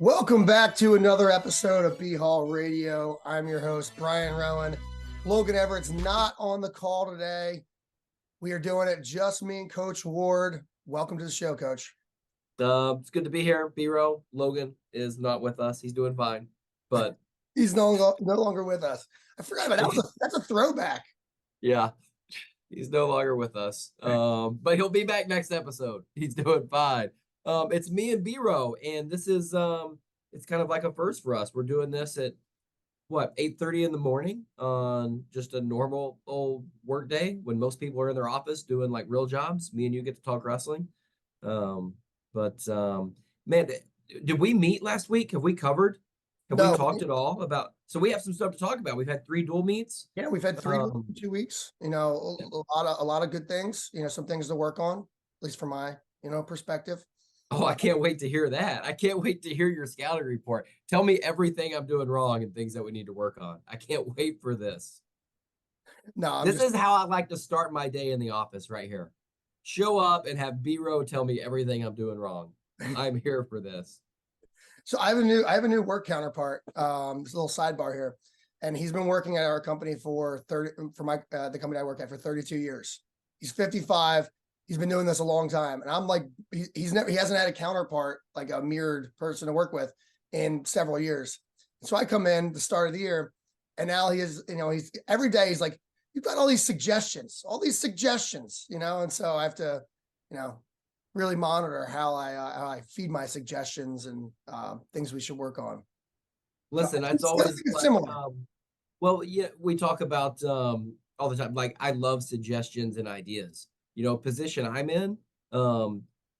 Welcome back to another episode of BHAW Radio. I'm your host, Brian Rowan. Logan Everett's not on the call today. We are doing it just me and Coach Ward. Welcome to the show, Coach. It's good to be here. B-Row, Logan is not with us. He's doing fine, but He's no longer with us. I forgot about that. That's a throwback. Yeah, he's no longer with us. But he'll be back next episode. He's doing fine. It's me and B-Row, and this is it's kind of like a first for us. We're doing this at 8:30 in the morning on just a normal old work day when most people are in their office doing like real jobs. Me and you get to talk wrestling. Man, did we meet last week? Have we covered? Have we No, talked at all about? So we have some stuff to talk about. We've had 3 dual meets. yeah, we've had 3 in 2 weeks. A lot of good things. Some things to work on, at least from my perspective. Oh, I can't wait to hear that. I can't wait to hear your scouting report. Tell me everything I'm doing wrong and things that we need to work on. I can't wait for this. No, This is how I like to start my day in the office right here. Show up and have B-Row tell me everything I'm doing wrong. I'm here for this. So I have a new work counterpart. This little sidebar here, and he's been working at our company for the company I work at for 32 years. He's 55. He's been doing this a long time, and I'm like, he hasn't had a counterpart, like a mirrored person to work with, in several years. So I come in the start of the year, and now he's every day he's like, you've got all these suggestions, and so I have to, really monitor how I feed my suggestions and things we should work on. Listen, it's always like, similar. Well, yeah, we talk about all the time. Like, I love suggestions and ideas. Position I'm in,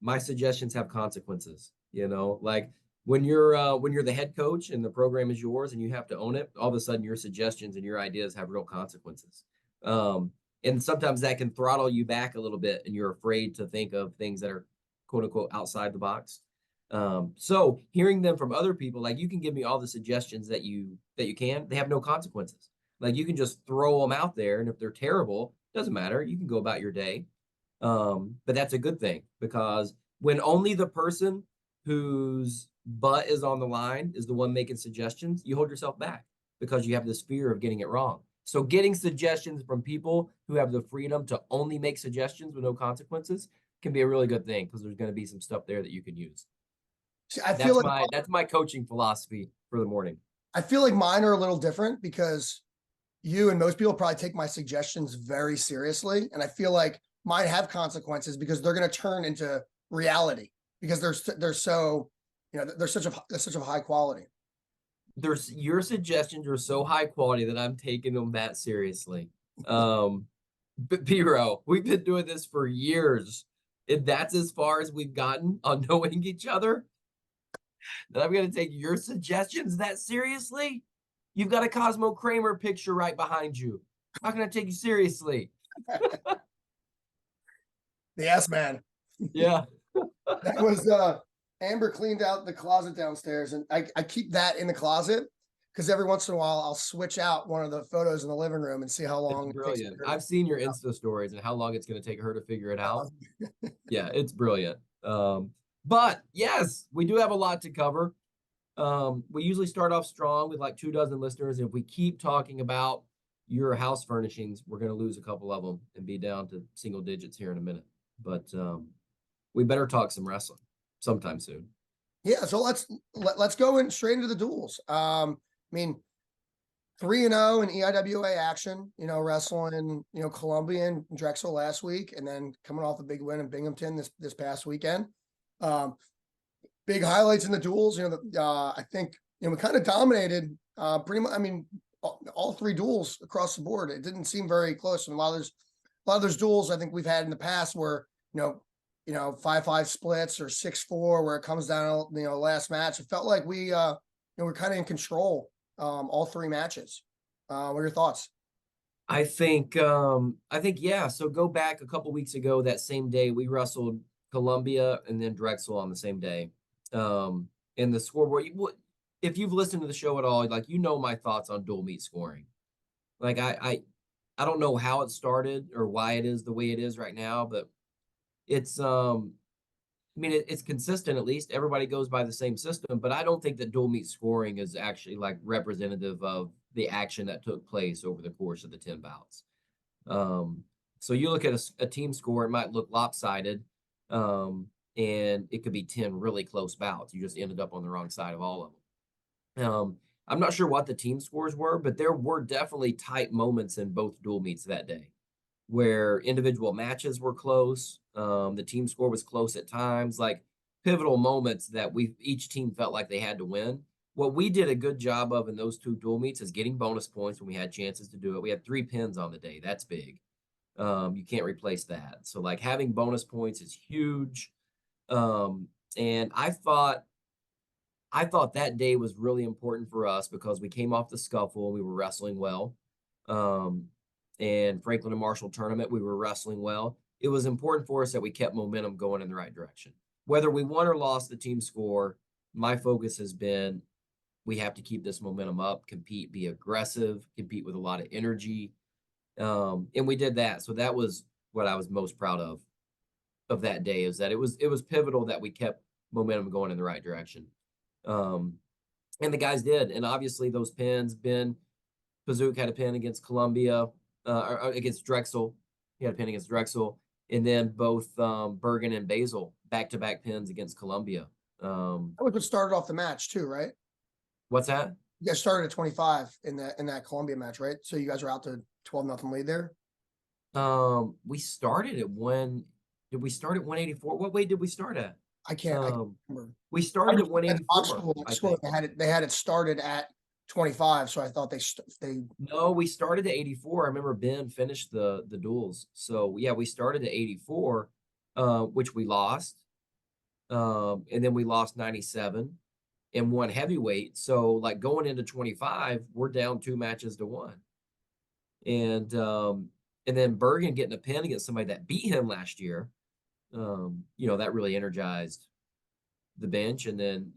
my suggestions have consequences. Like when you're the head coach and the program is yours and you have to own it, all of a sudden your suggestions and your ideas have real consequences. And sometimes that can throttle you back a little bit, and you're afraid to think of things that are quote unquote outside the box. So hearing them from other people, like, you can give me all the suggestions that you can, they have no consequences. Like, you can just throw them out there, and if they're terrible, doesn't matter. You can go about your day. But that's a good thing, because when only the person whose butt is on the line is the one making suggestions, you hold yourself back because you have this fear of getting it wrong. So getting suggestions from people who have the freedom to only make suggestions with no consequences can be a really good thing, because there's going to be some stuff there that you can use. See, that's my coaching philosophy for the morning. I feel like mine are a little different, because you and most people probably take my suggestions very seriously, and I feel like mine have consequences because they're going to turn into reality, because they're so they're such a high quality. Your suggestions are so high quality that I'm taking them that seriously. But B-Row, we've been doing this for years, and that's as far as we've gotten on knowing each other. That I'm going to take your suggestions that seriously? You've got a Cosmo Kramer picture right behind you. How can I take you seriously? The yes man. Yeah. That was Amber cleaned out the closet downstairs, and I keep that in the closet because every once in a while I'll switch out one of the photos in the living room and see how long it's brilliant. I've seen your Insta stories and how long it's going to take her to figure it out. Yeah, it's brilliant. But yes, we do have a lot to cover. We usually start off strong with like 24 listeners. And if we keep talking about your house furnishings, we're going to lose a couple of them and be down to single digits here in a minute. But we better talk some wrestling sometime soon. Yeah, so let's go in straight into the duels. I mean, 3-0 in EIWA action, wrestling in, Columbia and Drexel last week, and then coming off a big win in Binghamton this past weekend. Big highlights in the duels. I think we kind of dominated pretty much. I mean, all 3 duels across the board. It didn't seem very close. And a lot of those duels I think we've had in the past where 5-5 splits or 6-4 where it comes down last match. It felt like we we're kind of in control all 3 matches. What are your thoughts? I think yeah. So go back a couple weeks ago, that same day we wrestled Columbia and then Drexel on the same day. And the scoreboard, if you've listened to the show at all, like, my thoughts on dual meet scoring. Like, I don't know how it started or why it is the way it is right now, but it's I mean, it's consistent. At least everybody goes by the same system, but I don't think that dual meet scoring is actually like representative of the action that took place over the course of the 10 bouts. Um, so you look at a team score, it might look lopsided, and it could be 10 really close bouts. You just ended up on the wrong side of all of them. I'm not sure what the team scores were, but there were definitely tight moments in both dual meets that day where individual matches were close. The team score was close at times, like pivotal moments that each team felt like they had to win. What we did a good job of in those two dual meets is getting bonus points when we had chances to do it. We had 3 pins on the day. That's big. You can't replace that. So like having bonus points is huge. And I thought that day was really important for us because we came off the scuffle and we were wrestling well. Um, and Franklin and Marshall tournament, we were wrestling well. It was important for us that we kept momentum going in the right direction. Whether we won or lost the team score, my focus has been we have to keep this momentum up, compete, be aggressive, compete with a lot of energy. And we did that. So that was what I was most proud of that day, is that it was pivotal that we kept momentum going in the right direction. Um, and the guys did. And obviously those pins, Ben Pazook had a pin against Columbia, or against Drexel. He had a pin against Drexel. And then both Bergen and Basel back-to-back pins against Columbia. That was what started off the match too, right? What's that? You guys started at 25 in that Columbia match, right? So you guys are out to 12-0 lead there. We started at one. Did we start at 184? What weight did we start at? I can't remember. We I started at was looking at the box 184, I score, think. they had it started at 25, so I thought they No, we started at 84. I remember Ben finished the duels. So yeah, we started at 84, which we lost. And then we lost 97 and won heavyweight. So like going into 25, we're down 2 matches to 1. And then Bergen getting a pin against somebody that beat him last year, that really energized the bench. And then,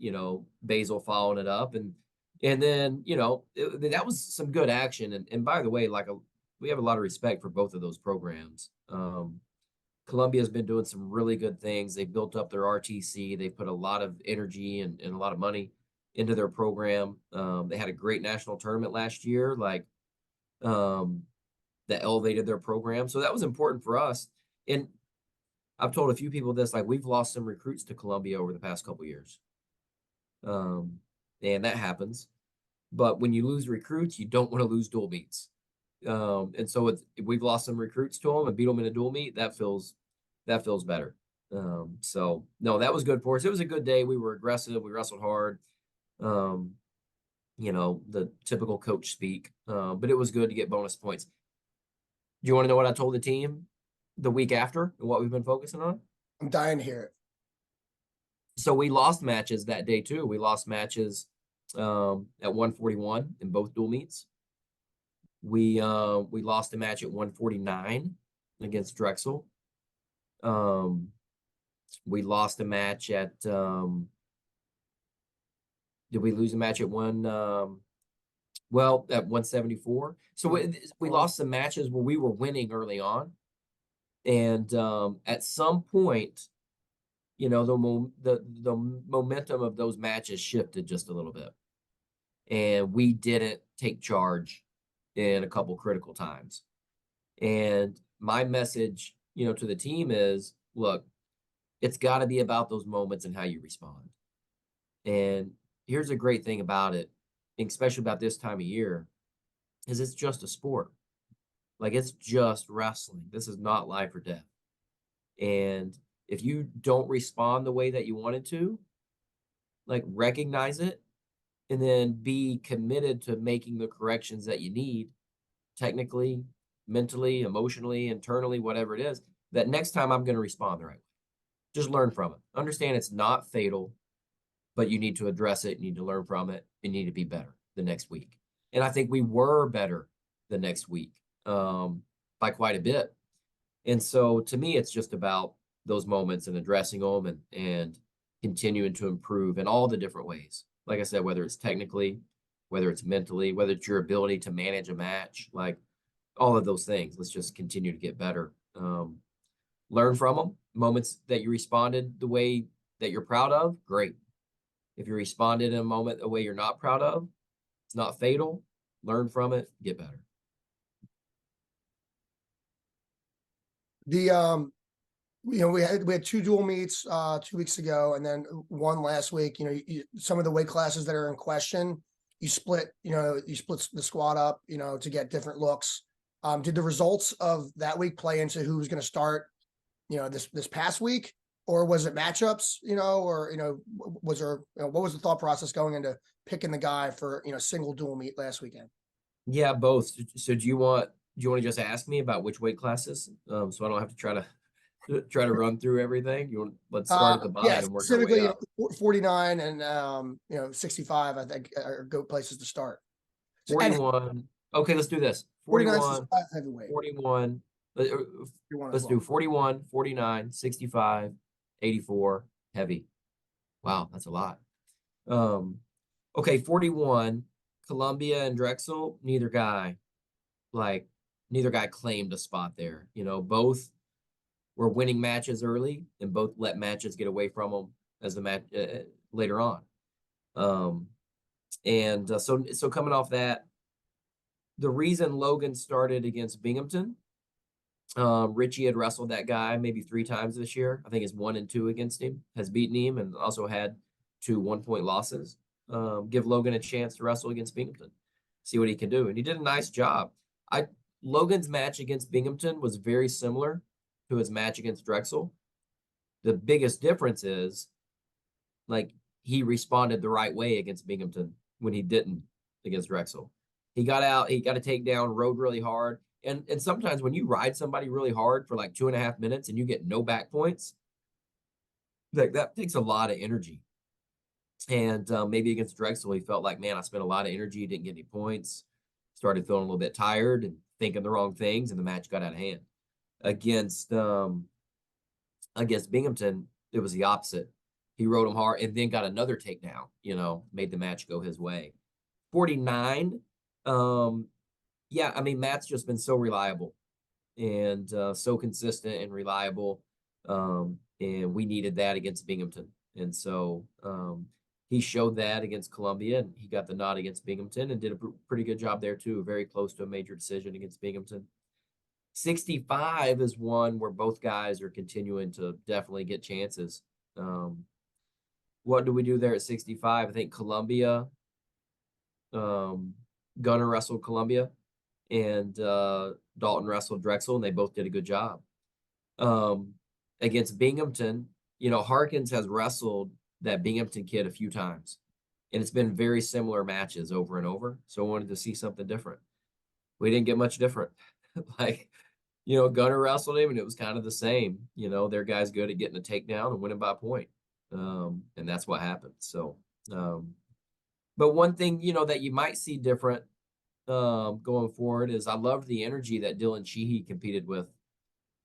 Basil following it up. And then, that was some good action. And by the way, we have a lot of respect for both of those programs. Columbia's been doing some really good things. They built up their RTC. They put a lot of energy and a lot of money into their program. They had a great national tournament last year, that elevated their program. So that was important for us. And I've told a few people this, like we've lost some recruits to Columbia over the past couple years. And that happens. But when you lose recruits, you don't want to lose dual meets. And so we've lost some recruits to them and beat them in a dual meet. That feels better. So no, that was good for us. It was a good day. We were aggressive. We wrestled hard. The typical coach speak. But it was good to get bonus points. Do you want to know what I told the team the week after and what we've been focusing on? I'm dying to hear it. So we lost matches that day too. We lost matches at 141 in both dual meets. We lost a match at 149 against Drexel. We lost a match at did we lose a match at at 174? So we lost some matches where we were winning early on. And at some point, the momentum of those matches shifted just a little bit. And we didn't take charge in a couple critical times. And my message, to the team is, look, it's got to be about those moments and how you respond. And here's a great thing about it, especially about this time of year, is it's just a sport. Like it's just wrestling. This is not life or death. And if you don't respond the way that you wanted to, like recognize it and then be committed to making the corrections that you need, technically, mentally, emotionally, internally, whatever it is, that next time I'm going to respond the right way. Just learn from it. Understand it's not fatal, but you need to address it. You need to learn from it. You need to be better the next week. And I think we were better the next week by quite a bit. And so to me, it's just about those moments and addressing them and continuing to improve in all the different ways. Like I said, whether it's technically, whether it's mentally, whether it's your ability to manage a match, like all of those things. Let's just continue to get better. learn from them. Moments that you responded the way that you're proud of, great. If you responded in a moment the way you're not proud of, it's not fatal. Learn from it, get better. The we had two dual meets 2 weeks ago, and then one last week. Some of the weight classes that are in question, you split the squad up, to get different looks. Did the results of that week play into who was going to start, this past week, or was it matchups, or was there, what was the thought process going into picking the guy for single dual meet last weekend? Yeah, both. So do you want to just ask me about which weight classes? So I don't have to try to run through everything. Let's start at the bottom Yeah, and work our way specifically, up. 49 and 65, I think, are good places to start. So, and 41. Okay, let's do this. 49 41, 65 heavyweight. 41. Let's As do well. 41, 49, 65, 84, heavy. Wow, that's a lot. Okay, 41, Columbia and Drexel, neither guy claimed a spot there. Both were winning matches early and both let matches get away from them as the match later on. So coming off that, the reason Logan started against Binghamton, Richie had wrestled that guy maybe 3 times this year. I think it's 1 and 2 against him, has beaten him, and also had 2 1-point losses. Give Logan a chance to wrestle against Binghamton, see what he can do. And he did a nice job. Logan's match against Binghamton was very similar to his match against Drexel. The biggest difference is, he responded the right way against Binghamton when he didn't against Drexel. He got out, he got a takedown, rode really hard. And sometimes when you ride somebody really hard for 2.5 minutes and you get no back points, that takes a lot of energy. And maybe against Drexel, he felt like, man, I spent a lot of energy, didn't get any points, started feeling a little bit tired and thinking the wrong things, and the match got out of hand. Against Binghamton, it was the opposite. He rode him hard and then got another takedown, made the match go his way. 49, yeah, I mean, Matt's just been so reliable and so consistent and reliable. And we needed that against Binghamton. And so he showed that against Columbia, and he got the nod against Binghamton and did a pretty good job there too. Very close to a major decision against Binghamton. 65 is one where both guys are continuing to definitely get chances. What do we do there at 65? I think Columbia, Gunner wrestled Columbia, and Dalton wrestled Drexel, and they both did a good job. Against Binghamton, Harkins has wrestled that Binghamton kid a few times, and it's been very similar matches over and over. So I wanted to see something different. We didn't get much different. Gunner wrestled him, and it was kind of the same. Their guy's good at getting a takedown and winning by a point. And that's what happened. So, but one thing, that you might see different going forward is I loved the energy that Dylan Sheehy competed with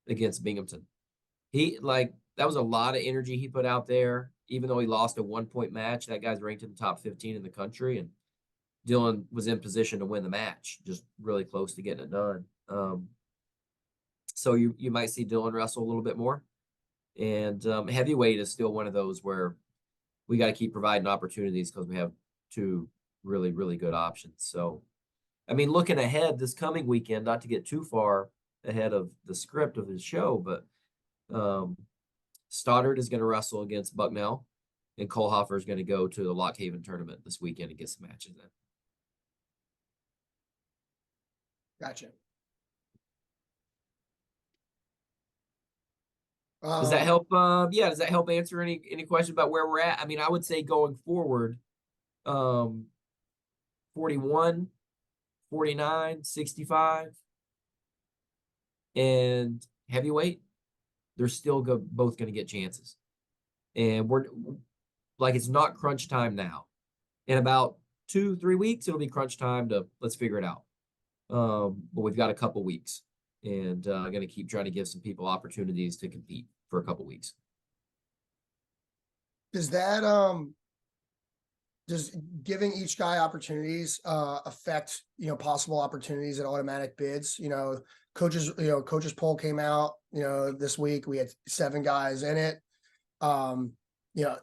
against Binghamton. That was a lot of energy he put out there, even though he lost a 1-point match. That guy's ranked in the top 15 in the country, and Dylan was in position to win the match, just really close to getting it done. So you might see Dylan wrestle a little bit more. And heavyweight is still one of those where we got to keep providing opportunities because we have 2 really, really good options. So, I mean, looking ahead this coming weekend, not to get too far ahead of the script of the show, but Stoddard is going to wrestle against Bucknell, and Kohlhofer is going to go to the Lock Haven tournament this weekend and get some matches in. Gotcha. Does that help? Yeah, does that help answer any questions about where we're at? I mean, I would say going forward, 41, 49, 65, and heavyweight, they're still both going to get chances. And we're it's not crunch time now. In about 2-3 weeks, it'll be crunch time to let's figure it out. But we've got a couple weeks, and I'm going to keep trying to give some people opportunities to compete for a couple weeks. Does that does giving each guy opportunities affect possible opportunities at automatic bids? coaches poll came out, this week. We had 7 guys in it. A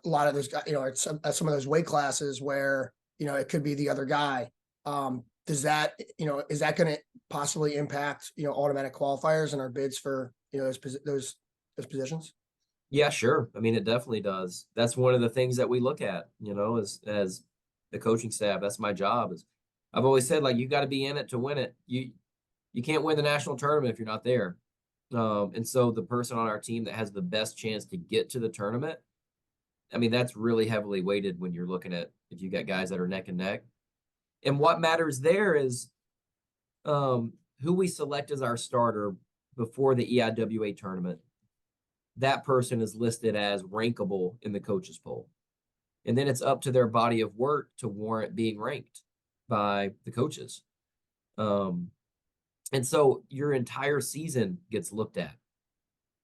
lot of those guys, it's some of those weight classes where, it could be the other guy. Does that, is that going to possibly impact, automatic qualifiers and our bids for, those positions? Yeah, sure. I mean, it definitely does. That's one of the things that we look at, as the coaching staff. That's my job. Is I've always said, like, you got to be in it to win it. You can't win the national tournament if you're not there. And so the person on our team that has the best chance to get to the tournament, I mean, that's really heavily weighted when you're looking at if you got guys that are neck and neck. And what matters there is who we select as our starter before the EIWA tournament. That person is listed as rankable in the coaches poll. And then it's up to their body of work to warrant being ranked by the coaches. And so your entire season gets looked at.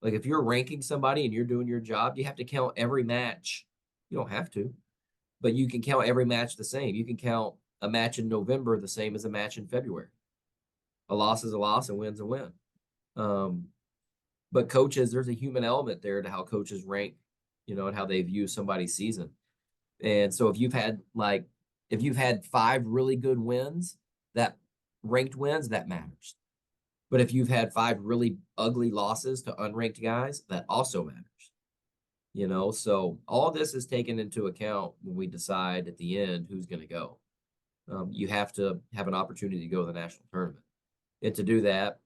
Like if you're ranking somebody and you're doing your job, you have to count every match. You don't have to, but you can count every match the same. You can count a match in November the same as a match in February. A loss is a loss, and win's a win. But coaches, there's a human element there to how coaches rank, and how they view somebody's season. And so if you've had 5 really good wins, that ranked wins, that matters. But if you've had 5 really ugly losses to unranked guys, that also matters. So all this is taken into account when we decide at the end who's going to go. You have to have an opportunity to go to the national tournament. And to do that,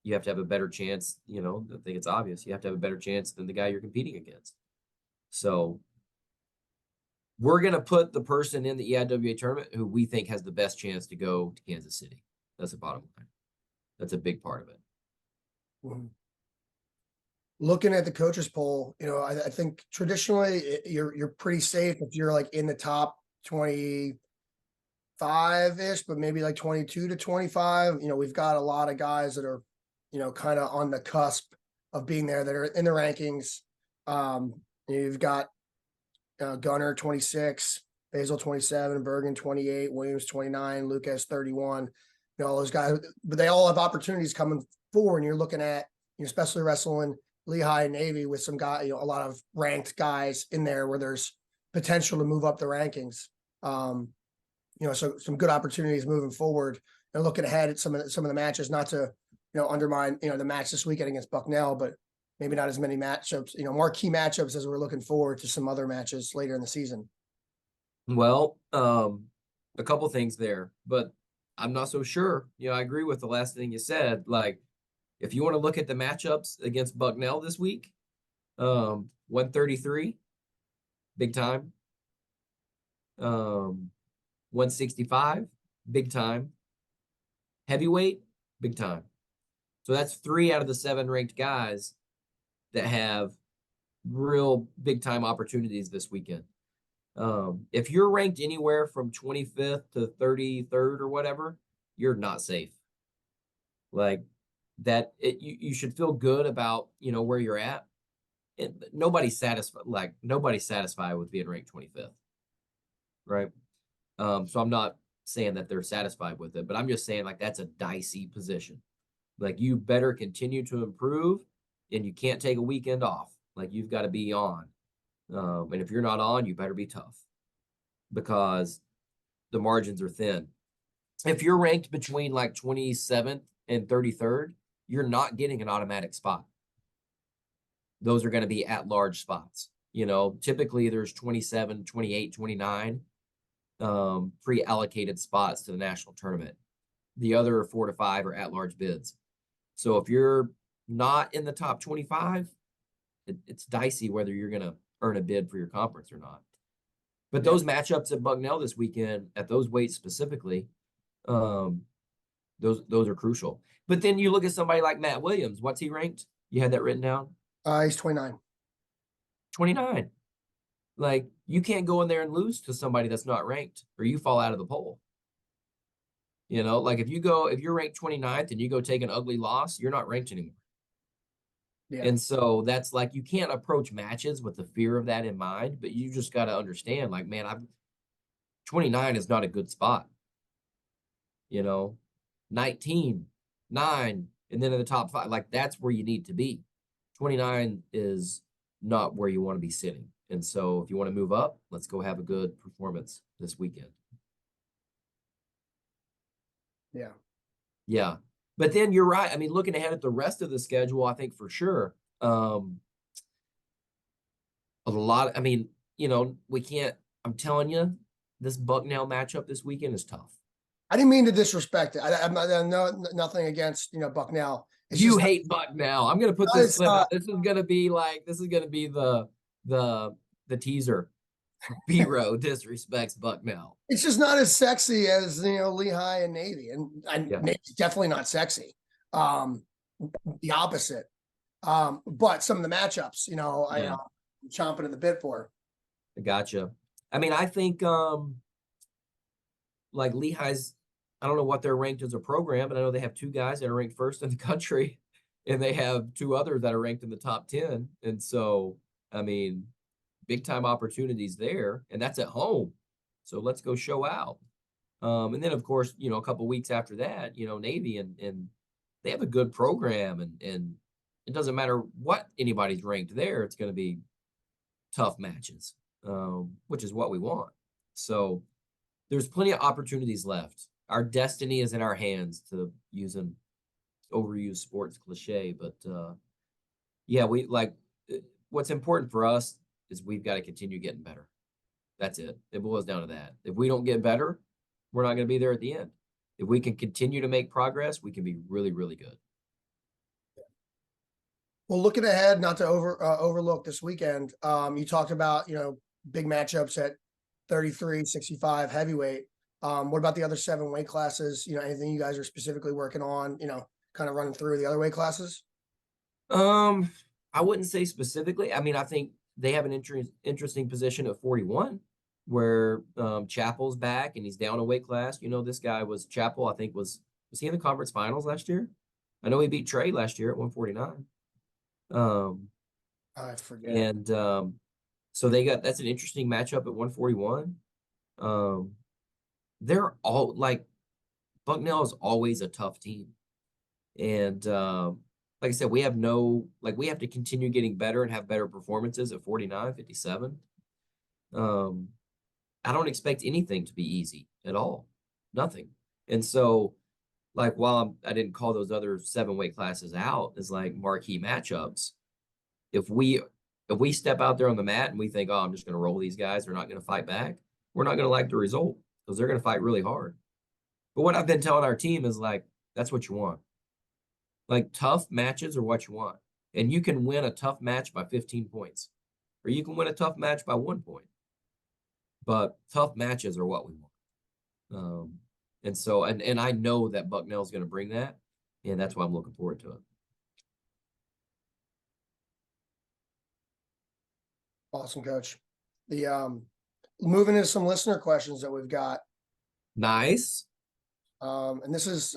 you have to have a better chance. I think it's obvious. You have to have a better chance than the guy you're competing against. So we're going to put the person in the EIWA tournament who we think has the best chance to go to Kansas City. That's the bottom line. That's a big part of it. Mm-hmm. Looking at the coaches poll, I think traditionally you're pretty safe if you're like in the top 25-ish, but maybe like 22 to 25. We've got a lot of guys that are, kind of on the cusp of being there that are in the rankings. You've got Gunner 26, Basil 27, Bergen 28, Williams 29, Lucas 31. All those guys, but they all have opportunities coming forward. And you're looking at, especially wrestling Lehigh and Navy with some guy, a lot of ranked guys in there where there's potential to move up the rankings. So some good opportunities moving forward and looking ahead at some of the matches, not to, undermine, the match this weekend against Bucknell, but maybe not as many matchups, more key matchups as we're looking forward to some other matches later in the season. Well, a couple things there, but I'm not so sure. I agree with the last thing you said. Like, if you want to look at the matchups against Bucknell this week, 133, big time. 165, big time. Heavyweight, big time. So that's 3 out of the 7 ranked guys that have real big time opportunities this weekend. If you're ranked anywhere from 25th to 33rd or whatever, you're not safe. Like that, you should feel good about, where you're at. Nobody's satisfied with being ranked 25th. Right. So I'm not saying that they're satisfied with it, but I'm just saying like that's a dicey position. Like you better continue to improve, and you can't take a weekend off. Like you've got to be on. And if you're not on, you better be tough because the margins are thin. If you're ranked between like 27th and 33rd, you're not getting an automatic spot. Those are going to be at-large spots. Typically there's 27, 28, 29 pre-allocated spots to the national tournament. The other 4 to 5 are at-large bids. So if you're not in the top 25, it's dicey whether you're going to earn a bid for your conference or not. But those matchups at Bucknell this weekend at those weights specifically, those are crucial. But then you look at somebody like Matt Williams. What's he ranked? You had that written down? He's 29. 29. Like you can't go in there and lose to somebody that's not ranked, or you fall out of the poll. Like if you're ranked 29th and you go take an ugly loss, you're not ranked anymore. Yeah. And so that's like, you can't approach matches with the fear of that in mind, but you just got to understand like, man, 29 is not a good spot. 19, 9, And then in the top 5, like that's where you need to be. 29 is not where you want to be sitting. And so if you want to move up, let's go have a good performance this weekend. Yeah. Yeah. But then you're right. I mean, looking ahead at the rest of the schedule, I think for sure, a lot. I mean, we can't. I'm telling you, this Bucknell matchup this weekend is tough. I didn't mean to disrespect it. I'm not, nothing against, Bucknell. It's You just hate Bucknell. I'm gonna put not this as, clip out. This is gonna be the teaser. BHAW disrespects Bucknell. it's just not as sexy as, Lehigh and Navy, and Yeah. Navy's definitely not sexy. The opposite. But some of the matchups, Yeah. I'm chomping at the bit for. I gotcha. I mean, I think like Lehigh's, I don't know what they're ranked as a program, but I know they have 2 guys that are ranked first in the country, and they have 2 others that are ranked in the top 10. And so, I mean, big time opportunities there, and that's at home. So let's go show out. And then of course, a couple weeks after that, Navy and they have a good program, and it doesn't matter what anybody's ranked there, it's going to be tough matches, which is what we want. So there's plenty of opportunities left. Our destiny is in our hands, to use an overused sports cliche, but yeah, what's important for us is we've got to continue getting better. That's it. It boils down to that. If we don't get better, we're not going to be there at the end. If we can continue to make progress, we can be really, really good. Well, looking ahead, not to overlook this weekend, you talked about, big matchups at 33, 65 heavyweight. What about the other 7 weight classes? Anything you guys are specifically working on, kind of running through the other weight classes? I wouldn't say specifically. I mean, I think they have an interesting position at 41, where Chappell's back and he's down a weight class. This guy was Chappell, I think was he in the conference finals last year? I know he beat Trey last year at 149. I forget. And so that's an interesting matchup at 141. They're all like, Bucknell is always a tough team. And like I said, we have to continue getting better and have better performances at 49, 57. I don't expect anything to be easy at all. Nothing. And so, like, while I didn't call those other 7 weight classes out as like marquee matchups, if we step out there on the mat and we think, oh, I'm just going to roll these guys, they're not going to fight back, we're not going to like the result, because they're going to fight really hard. But what I've been telling our team is, like, that's what you want. Like, tough matches are what you want. And you can win a tough match by 15 points, or you can win a tough match by 1 point. But tough matches are what we want. And so, and I know that Bucknell is going to bring that, and that's why I'm looking forward to it. Awesome, Coach. The moving into some listener questions that we've got. Nice. And this is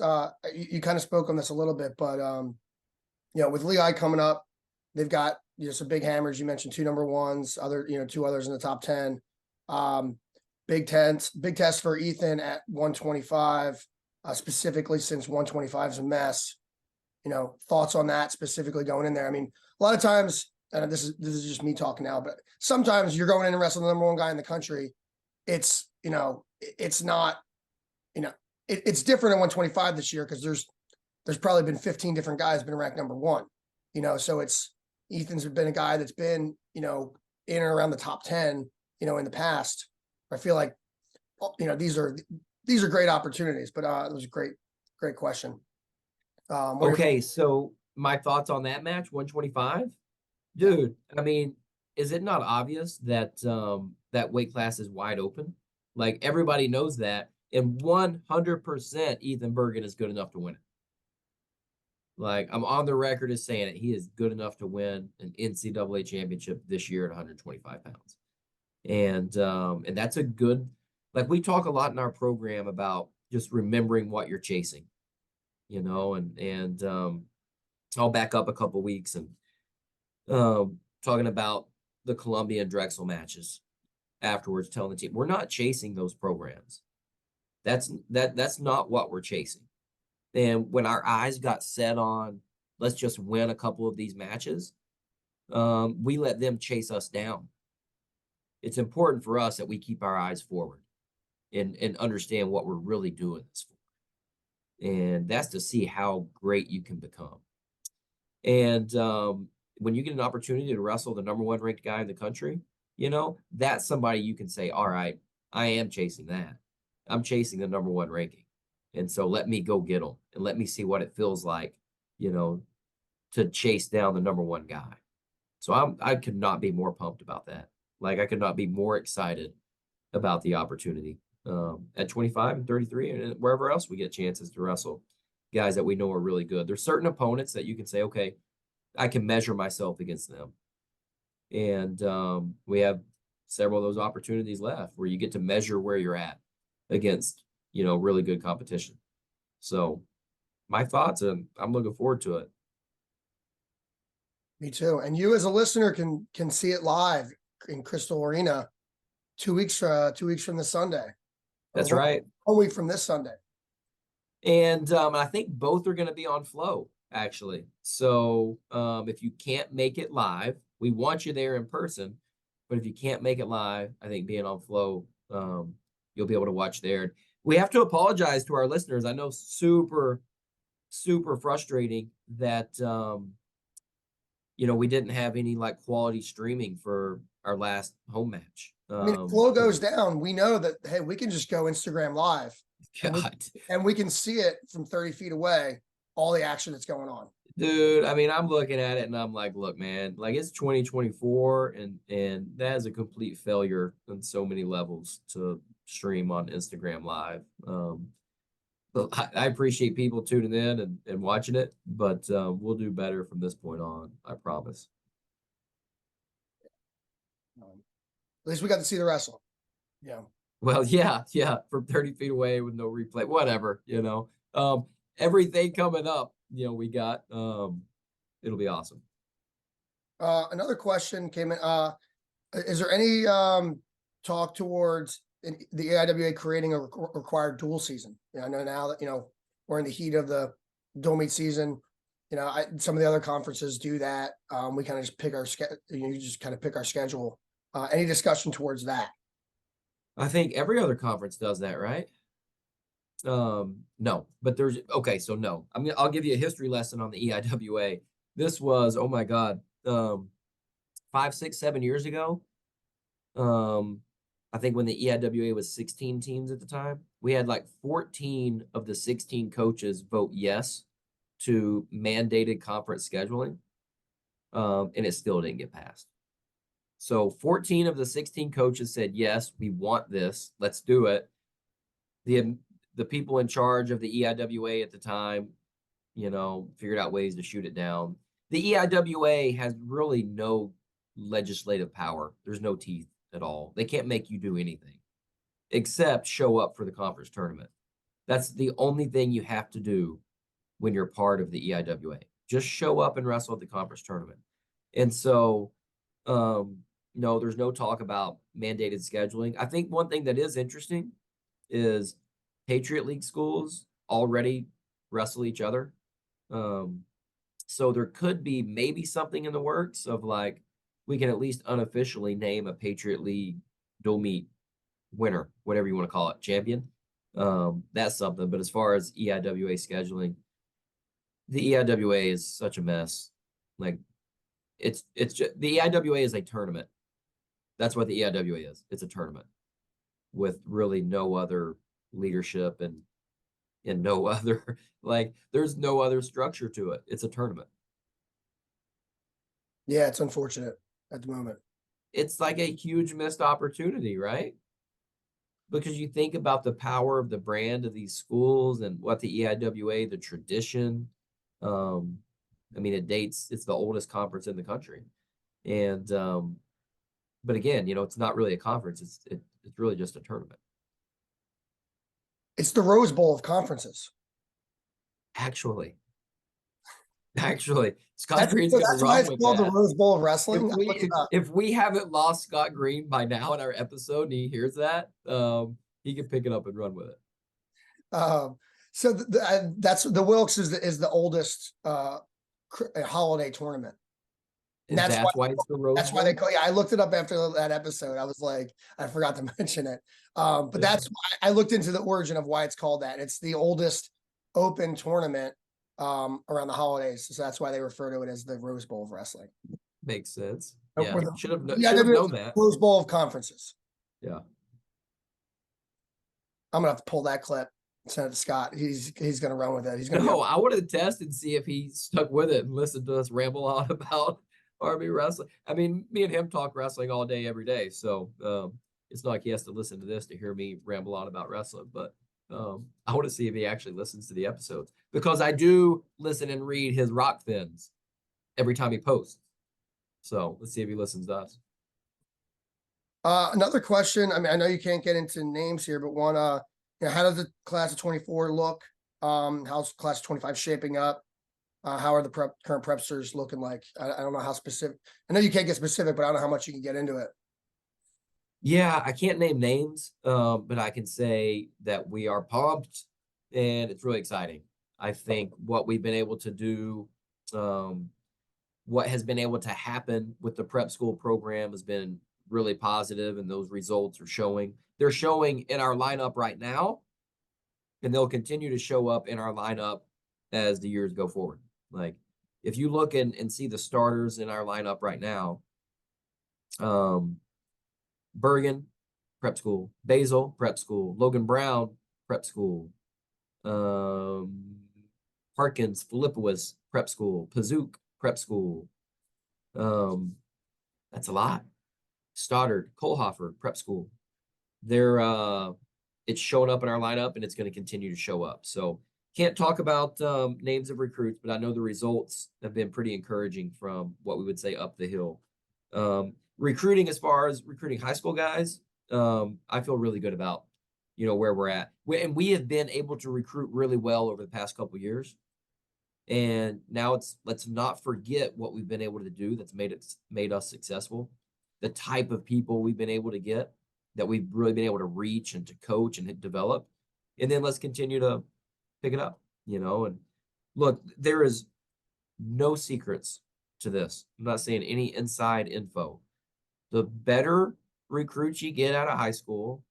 you kind of spoke on this a little bit, but with Lehigh coming up, they've got some big hammers. You mentioned 2 number 1s, 2 others in the top 10. Big test for Ethan at 125, specifically since 125 is a mess. Thoughts on that specifically going in there? I mean, a lot of times, and this is just me talking now, but sometimes you're going in and wrestling the number 1 guy in the country. It's it's not, it's different at 125 this year, because there's probably been 15 different guys been ranked number 1. So Ethan's been a guy that's been in and around the top 10 in the past. I feel like these are great opportunities, but it was a great question. Okay, so my thoughts on that match, 125, dude. I mean, is it not obvious that that weight class is wide open? Like, everybody knows that, and 100% Ethan Bergen is good enough to win it. Like, I'm on the record as saying it. He is good enough to win an NCAA championship this year at 125 pounds. And that's a good, like, we talk a lot in our program about just remembering what you're chasing, and I'll back up a couple weeks and talking about the Columbia and Drexel matches afterwards, telling the team, we're not chasing those programs. That's not what we're chasing. And when our eyes got set on, let's just win a couple of these matches, we let them chase us down. It's important for us that we keep our eyes forward and understand what we're really doing this for. And that's to see how great you can become. And when you get an opportunity to wrestle the number one ranked guy in the country, that's somebody you can say, all right, I am chasing that. I'm chasing the number one ranking. And so let me go get them and let me see what it feels like, to chase down the number one guy. So I could not be more pumped about that. Like, I could not be more excited about the opportunity at 25 and 33 and wherever else we get chances to wrestle guys that we know are really good. There's certain opponents that you can say, okay, I can measure myself against them. And we have several of those opportunities left where you get to measure where you're at against, really good competition. So my thoughts, and I'm looking forward to it. Me too. And you as a listener can see it live in Crystal Arena 2 weeks from this Sunday. That's Or right. 1 week from this Sunday. And I think both are going to be on Flow, actually. So if you can't make it live, we want you there in person. But if you can't make it live, I think being on Flow, you'll be able to watch there. We have to apologize to our listeners. I know super, super frustrating that, we didn't have any like quality streaming for our last home match. I mean, if Flow goes down, we know that, hey, we can just go Instagram live and we can see it from 30 feet away, all the action that's going on. Dude, I mean, I'm looking at it and I'm like, look, man, like it's 2024 and that is a complete failure on so many levels to stream on Instagram live. But I appreciate people tuning in and watching it, but we'll do better from this point on, I promise. At least we got to see the wrestling. Yeah. Well, yeah, from 30 feet away with no replay, whatever, everything coming up, we got, it'll be awesome. Another question came in. Is there any talk towards the EIWA creating a required dual season? I know now that, we're in the heat of the dual meet season. Some of the other conferences do that. We kind of just pick our schedule. You just kind of pick our schedule. Any discussion towards that? I think every other conference does that, right? No, but so no. I'll give you a history lesson on the EIWA. This was, oh my God, 5, 6, 7 years ago. I think when the EIWA was 16 teams at the time, we had like 14 of the 16 coaches vote yes to mandated conference scheduling. And it still didn't get passed. So 14 of the 16 coaches said, yes, we want this. Let's do it. The people in charge of the EIWA at the time, figured out ways to shoot it down. The EIWA has really no legislative power. There's no teeth at all. They can't make you do anything except show up for the conference tournament. That's the only thing you have to do when you're part of the EIWA. Just show up and wrestle at the conference tournament. And so, no, there's no talk about mandated scheduling. I think one thing that is interesting is Patriot League schools already wrestle each other. So there could be maybe something in the works of like, we can at least unofficially name a Patriot League dual meet winner, whatever you want to call it, champion. That's something. But as far as EIWA scheduling, the EIWA is such a mess. Like it's just, the EIWA is a tournament. That's what the EIWA is. It's a tournament with really no other leadership and no other, like there's no other structure to it. It's a tournament. Yeah, it's unfortunate at the moment. It's like a huge missed opportunity, right? Because you think about the power of the brand of these schools and what the EIWA, the tradition. It's the oldest conference in the country. And, but again, it's not really a conference. It's really just a tournament. It's the Rose Bowl of conferences. Actually, Scott Green's so going that's to why run it's with called that. the Rose Bowl of wrestling. If we haven't lost Scott Green by now in our episode and he hears that, he can pick it up and run with it. So that's the Wilkes is the oldest holiday tournament. And And that's why it's the Rose that's why they Bowl. call. Yeah, I looked it up after that episode. I was like, I forgot to mention it. But Yeah. that's why I looked into the origin of why it's called that. It's the oldest open tournament around the holidays, so that's why they refer to it as the Rose Bowl of wrestling. Makes sense. Or Yeah, the, should have yeah, known that. Rose Bowl of conferences. Yeah. I'm gonna have to pull that clip, send it to Scott. He's gonna run with it. He's gonna No, I wanted to test and see if he stuck with it and listened to us ramble on about RB wrestling. I mean, me and him talk wrestling all day, every day. So it's not like he has to listen to this to hear me ramble on about wrestling. But I want to see if he actually listens to the episodes, because I do listen and read his rock thins every time he posts. So let's see if he listens to us. Another question. I mean, I know you can't get into names here, but one, how does the class of 24 look? How's class of 25 shaping up? How are the current prepsters looking like? I don't know how specific. I know you can't get specific, but I don't know how much you can get into it. Yeah, I can't name names, but I can say that we are pumped and it's really exciting. I think what we've been able to do, what has been able to happen with the prep school program has been really positive, and those results are showing. They're showing in our lineup right now, and they'll continue to show up in our lineup as the years go forward. Like, if you look and see the starters in our lineup right now, Bergen, prep school; Basil, prep school; Logan Brown, prep school; Harkins, Philippowicz, prep school; Pazook, prep school. That's a lot. Stoddard, Kohlhofer, prep school. They're it's showing up in our lineup, and it's going to continue to show up. So can't talk about names of recruits, but I know the results have been pretty encouraging from what we would say up the hill. Recruiting, as far as recruiting high school guys, I feel really good about, where we're at. And we have been able to recruit really well over the past couple of years. And now let's not forget what we've been able to do that's made us successful. The type of people we've been able to get, that we've really been able to reach and to coach and develop. And then let's continue to pick it up, and look, there is no secrets to this. I'm not saying any inside info. The better recruits you get out of high school,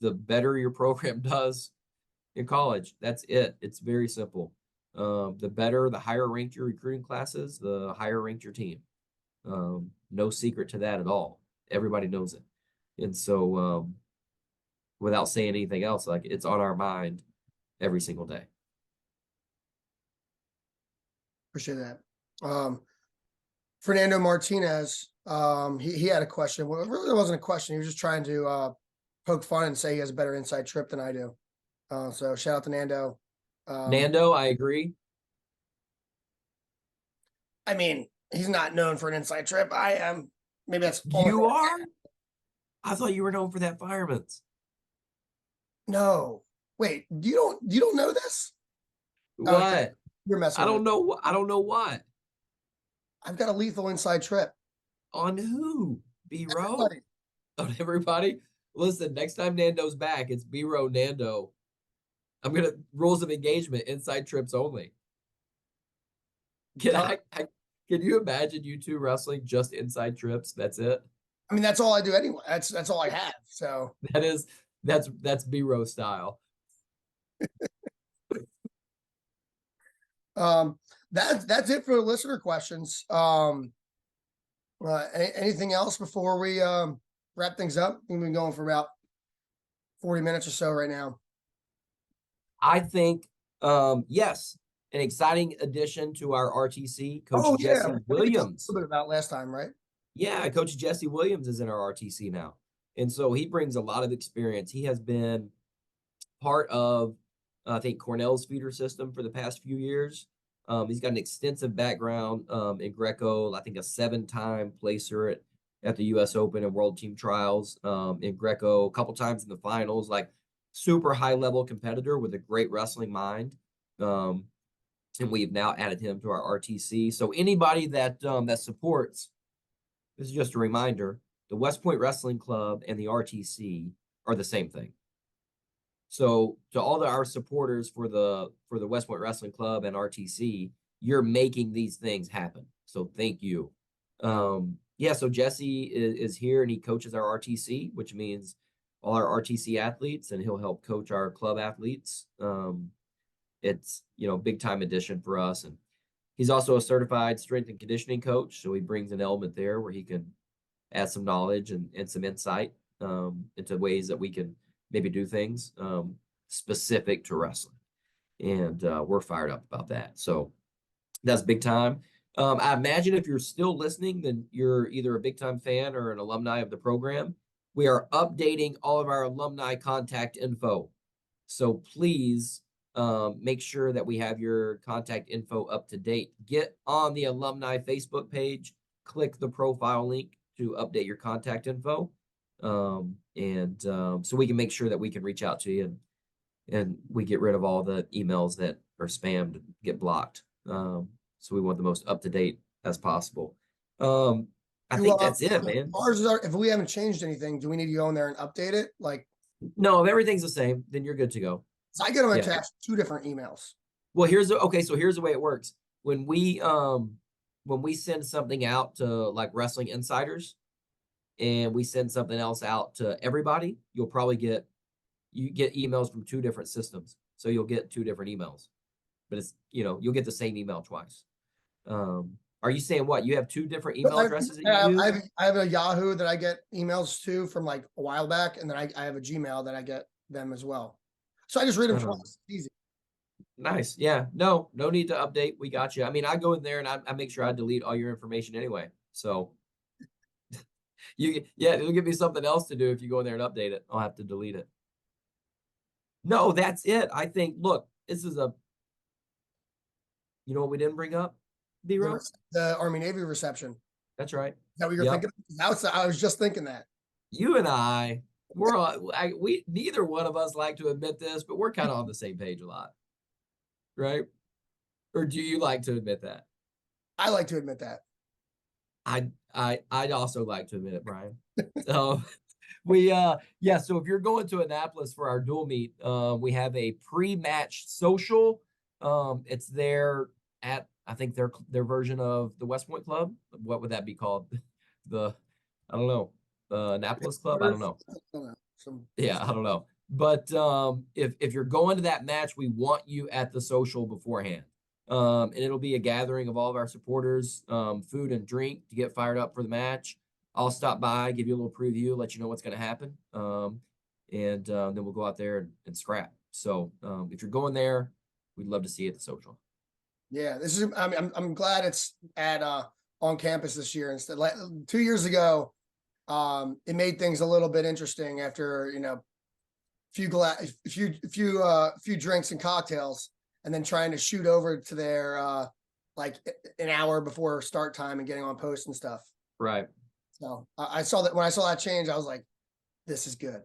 the better your program does in college. That's it. It's very simple. The higher ranked your recruiting classes, the higher ranked your team. No secret to that at all. Everybody knows it. And so, without saying anything else, like, it's on our mind every single day. Appreciate that. Fernando Martinez, he had a question. Well, it really wasn't a question. He was just trying to poke fun and say he has a better inside trip than I do. So shout out to Nando. Nando, I agree. I mean, he's not known for an inside trip. I am. Maybe that's You are? I thought you were known for that fireman's. No. Wait, you don't know this? What? You're messing I with don't me. know. I don't know what. I've got a lethal inside trip. On who? B-Row? Everybody. On everybody? Listen, next time Nando's back, it's B-Row Nando. I'm gonna rules of engagement, inside trips only. Can you imagine you two wrestling just inside trips? That's it. I mean, that's all I do anyway. That's all I have. So that's B-Row style. That's it for the listener questions. Anything else before we wrap things up? We've been going for about 40 minutes or so right now. I think yes, an exciting addition to our RTC, Coach Jesse Williams. We talked a little bit about last time, right? Yeah, Coach Jesse Williams is in our RTC now. And so he brings a lot of experience. He has been part of, I think, Cornell's feeder system for the past few years. He's got an extensive background in Greco, I think a 7-time placer at the U.S. Open and World Team Trials in Greco, a couple times in the finals, like super high-level competitor with a great wrestling mind. And we've now added him to our RTC. So anybody that supports, this is just a reminder, the West Point Wrestling Club and the RTC are the same thing. So to all our supporters for the West Point Wrestling Club and RTC, you're making these things happen. So thank you. Yeah, so Jesse is here and he coaches our RTC, which means all our RTC athletes, and he'll help coach our club athletes. It's, big time addition for us. And he's also a certified strength and conditioning coach. So he brings an element there where he can add some knowledge and some insight into ways that we can maybe do things specific to wrestling. And we're fired up about that. So that's big time. I imagine if you're still listening, then you're either a big time fan or an alumni of the program. We are updating all of our alumni contact info. So please make sure that we have your contact info up to date. Get on the alumni Facebook page, click the profile link to update your contact info. So we can make sure that we can reach out to you and we get rid of all the emails that are spammed, get blocked. So we want the most up to date as possible. I think that's it, man. If we haven't changed anything, do we need to go in there and update it? Like, no, if everything's the same, then you're good to go. So I get them attached 2 different emails. Well, here's the way it works. When we send something out to like Wrestling Insiders and we send something else out to everybody, you get emails from 2 different systems. So you'll get 2 different emails. But it's, you'll get the same email twice. Are you saying what? You have 2 different email addresses that you use? I have a Yahoo that I get emails to from like a while back, and then I have a Gmail that I get them as well. So I just read them twice. It's easy. Nice. Yeah. No need to update. We got you. I mean, I go in there and I make sure I delete all your information anyway. So it'll give me something else to do if you go in there and update it. I'll have to delete it. No, that's it. I think, look, this is you know what we didn't bring up? B-Row? The Army Navy reception. That's right. Is that what you're thinking? I was just thinking that. You and I, we neither one of us like to admit this, but we're kind of on the same page a lot. Right? Or do you like to admit that? I like to admit that. I'd also like to admit it, Brian. So so if you're going to Annapolis for our dual meet, we have a pre-match social. It's there at, I think their version of the West Point Club. What would that be called? I don't know. The Annapolis Club? I don't know. I don't know. But if you're going to that match, we want you at the social beforehand. And it'll be a gathering of all of our supporters, food and drink to get fired up for the match. I'll stop by, give you a little preview, let you know what's going to happen. And then we'll go out there and scrap. So if you're going there, we'd love to see you at the social. Yeah, I'm glad it's at on campus this year instead. Like 2 years ago, it made things a little bit interesting after a few drinks and cocktails, and then trying to shoot over to their like an hour before start time and getting on post and stuff. Right. So I saw that when I saw that change, I was like, this is good.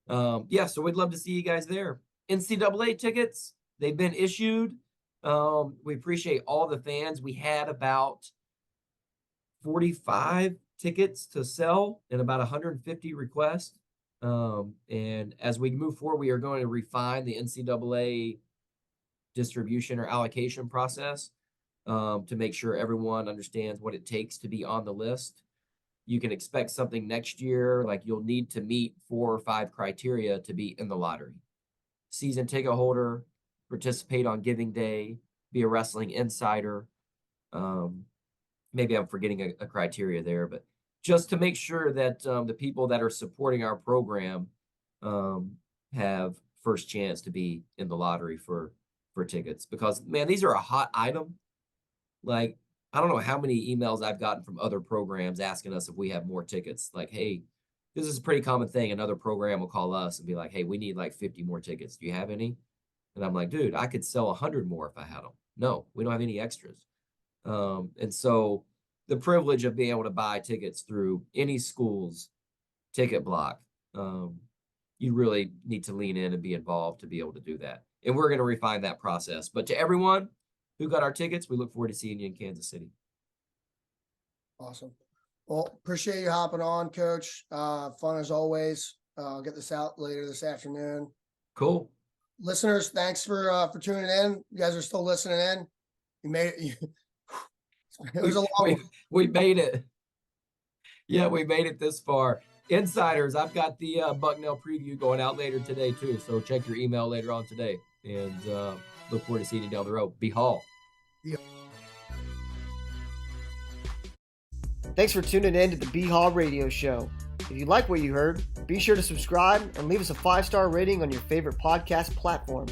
So we'd love to see you guys there. NCAA tickets, they've been issued. We appreciate all the fans. We had about 45 tickets to sell and about 150 requests. And as we move forward, we are going to refine the NCAA distribution or allocation process to make sure everyone understands what it takes to be on the list. You can expect something next year, like you'll need to meet 4 or 5 criteria to be in the lottery. Season ticket holder, participate on giving day, be a wrestling insider. Maybe I'm forgetting a criteria there, but just to make sure that the people that are supporting our program have first chance to be in the lottery for tickets, because man, these are a hot item. Like, I don't know how many emails I've gotten from other programs asking us if we have more tickets. Like, hey, this is a pretty common thing. Another program will call us and be like, hey, we need like 50 more tickets. Do you have any? And I'm like, dude, I could sell 100 more if I had them. No, we don't have any extras. And so the privilege of being able to buy tickets through any school's ticket block, you really need to lean in and be involved to be able to do that. And we're going to refine that process. But to everyone who got our tickets, we look forward to seeing you in Kansas City. Awesome. Well, appreciate you hopping on, Coach. Fun as always. I'll get this out later this afternoon. Cool. Listeners, thanks for tuning in. You guys are still listening in. You made it. It was a long we, one. we made it. Yeah, we made it this far. Insiders, I've got the Bucknell preview going out later today too. So check your email later on today, and look forward to seeing you down the road. BHAW. Thanks for tuning in to the BHAW Radio Show. If you like what you heard, be sure to subscribe and leave us a 5-star rating on your favorite podcast platform.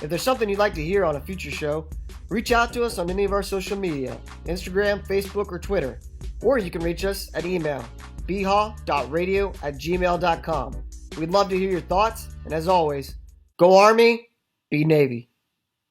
If there's something you'd like to hear on a future show, reach out to us on any of our social media, Instagram, Facebook, or Twitter. Or you can reach us at email, bhaw.radio@gmail.com. We'd love to hear your thoughts, and as always, go Army, be Navy.